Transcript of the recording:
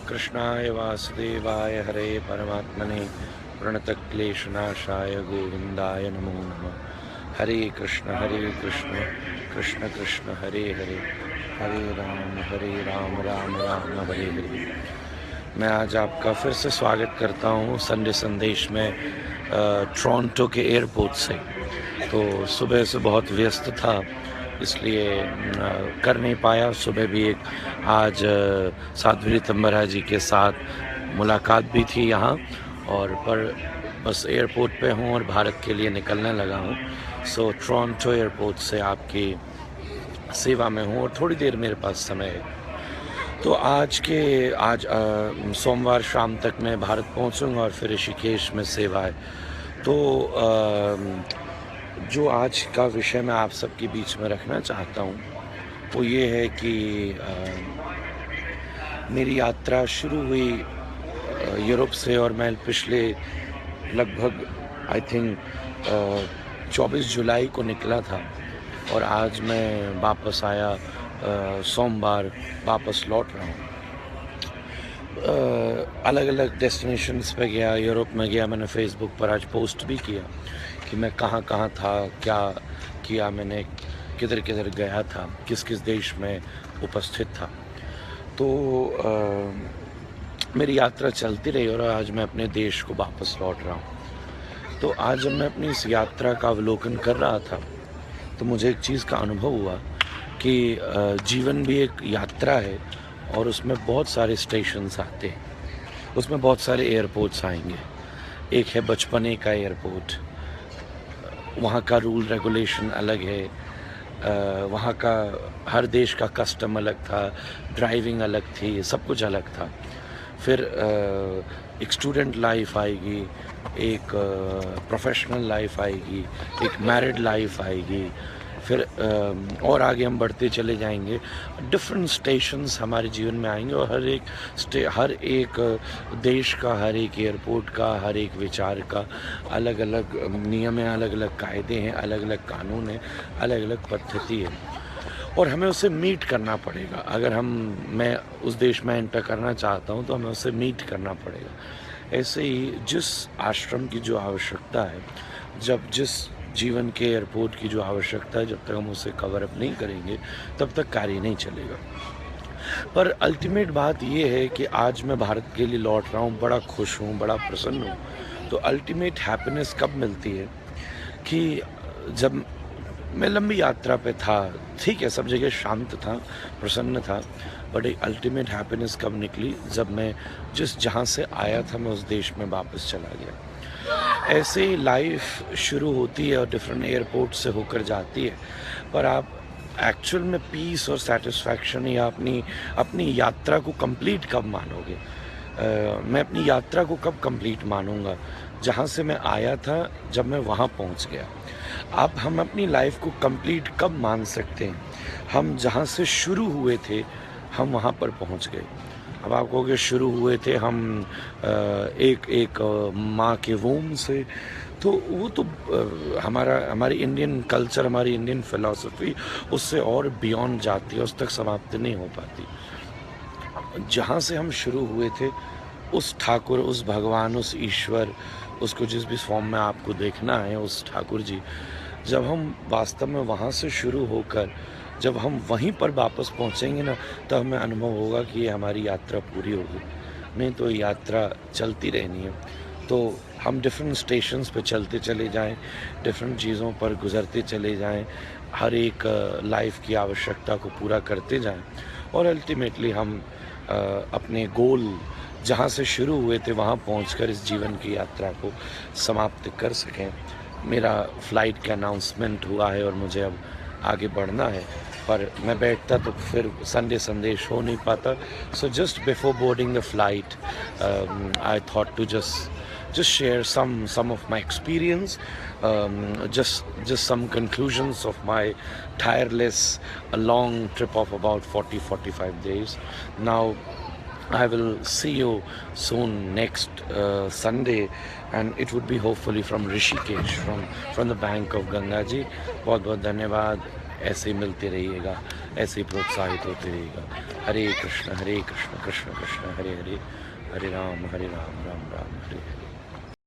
कृष्णाय वासुदेवाय हरे परमात्मने प्रणतक्लेशनाशाय गोविंदाय नमो नमः। हरे कृष्ण कृष्ण कृष्ण हरे हरे, हरे राम राम राम हरे हरे। मैं आज आपका फिर से स्वागत करता हूँ संडे संदेश में टोरंटो के एयरपोर्ट से। तो सुबह से बहुत व्यस्त था, इसलिए कर नहीं पाया। सुबह भी एक आज साध्वी तंबरा जी के साथ मुलाकात भी थी यहाँ, और पर बस एयरपोर्ट पे हूँ और भारत के लिए निकलने लगा हूँ। सो टोरंटो एयरपोर्ट से आपकी सेवा में हूँ और थोड़ी देर मेरे पास समय है। तो आज सोमवार शाम तक मैं भारत पहुँचूँगा और फिर ऋषिकेश में सेवा है। तो जो आज का विषय मैं आप सबके बीच में रखना चाहता हूँ वो ये है कि मेरी यात्रा शुरू हुई यूरोप से, और मैं पिछले लगभग आई थिंक 24 जुलाई को निकला था, और आज मैं वापस आया सोमवार वापस लौट रहा हूँ। अलग अलग डेस्टिनेशंस पे गया, यूरोप में गया। मैंने फेसबुक पर आज पोस्ट भी किया कि मैं कहाँ कहाँ था, क्या किया मैंने, किधर किधर गया था, किस किस देश में उपस्थित था। तो मेरी यात्रा चलती रही और आज मैं अपने देश को वापस लौट रहा हूँ। तो आज जब मैं अपनी इस यात्रा का अवलोकन कर रहा था तो मुझे एक चीज़ का अनुभव हुआ कि जीवन भी एक यात्रा है, और उसमें बहुत सारे स्टेशंस आते हैं, उसमें बहुत सारे एयरपोर्ट्स आएंगे। एक है बचपने का एयरपोर्ट, वहाँ का रूल रेगुलेशन अलग है, वहाँ का हर देश का कस्टम अलग था, ड्राइविंग अलग थी, सब कुछ अलग था। फिर एक स्टूडेंट लाइफ आएगी, एक प्रोफेशनल लाइफ आएगी, एक मैरिड लाइफ आएगी, फिर और आगे हम बढ़ते चले जाएंगे। डिफरेंट स्टेशंस हमारे जीवन में आएंगे, और हर एक देश का, हर एक एयरपोर्ट का, हर एक विचार का अलग अलग नियम है, अलग अलग कायदे हैं, अलग अलग कानून हैं, अलग अलग पद्धति है, और हमें उसे मीट करना पड़ेगा। अगर मैं उस देश में एंटर करना चाहता हूँ तो हमें उसे मीट करना पड़ेगा। ऐसे ही जिस आश्रम की जो आवश्यकता है, जब जिस जीवन के एयरपोर्ट की जो आवश्यकता है, जब तक हम उसे कवर अप नहीं करेंगे तब तक कार्य नहीं चलेगा। पर अल्टीमेट बात ये है कि आज मैं भारत के लिए लौट रहा हूँ, बड़ा खुश हूँ, बड़ा प्रसन्न हूँ। तो अल्टीमेट हैप्पीनेस कब मिलती है कि जब मैं लंबी यात्रा पे था, ठीक है, सब जगह शांत था, प्रसन्न था, बट एक अल्टीमेट हैप्पीनेस कब निकली जब मैं जहाँ से आया था मैं उस देश में वापस चला गया। ऐसे ही लाइफ शुरू होती है और डिफरेंट एयरपोर्ट से होकर जाती है, पर आप एक्चुअल में पीस और सेटिस्फैक्शन या अपनी यात्रा को कंप्लीट कब मानोगे? मैं अपनी यात्रा को कब कंप्लीट मानूंगा? जहाँ से मैं आया था, जब मैं वहाँ पहुँच गया। अब हम अपनी लाइफ को कंप्लीट कब मान सकते हैं? हम जहाँ से शुरू हुए थे हम वहाँ पर पहुँच गए। अब आप कहोगे शुरू हुए थे हम एक माँ के वोम से, तो वो तो हमारी इंडियन कल्चर, हमारी इंडियन फिलॉसफी उससे और बियॉन्ड जाती है, उस तक समाप्त नहीं हो पाती। जहाँ से हम शुरू हुए थे उस ठाकुर, उस भगवान, उस ईश्वर, उसको जिस भी फॉर्म में आपको देखना है, उस ठाकुर जी, जब हम वास्तव में वहाँ से शुरू होकर जब हम वहीं पर वापस पहुँचेंगे ना, तो हमें अनुभव होगा कि ये हमारी यात्रा पूरी होगी। नहीं तो यात्रा चलती रहनी है। तो हम डिफरेंट स्टेशंस पे चलते चले जाएं, डिफरेंट चीज़ों पर गुजरते चले जाएं, हर एक लाइफ की आवश्यकता को पूरा करते जाएं, और अल्टीमेटली हम अपने गोल जहाँ से शुरू हुए थे वहाँ पहुँचकर इस जीवन की यात्रा को समाप्त कर सकें। मेरा फ़्लाइट का अनाउंसमेंट हुआ है और मुझे अब आगे बढ़ना है, पर मैं बैठता तो फिर संडे संदेश हो नहीं पाता। So just before boarding the flight I thought to just share some of my experience, just some conclusions of my tireless a long trip of about 40-45 days. Now I will see you soon next Sunday, and it would be hopefully from Rishikesh, from the bank of Ganga ji. बहुत बहुत धन्यवाद, ऐसे ही मिलते रहिएगा। ऐसे ही प्रोत्साहित होते रहिएगा। हरे कृष्ण कृष्ण कृष्ण हरे हरे, हरे राम राम राम हरे हरे।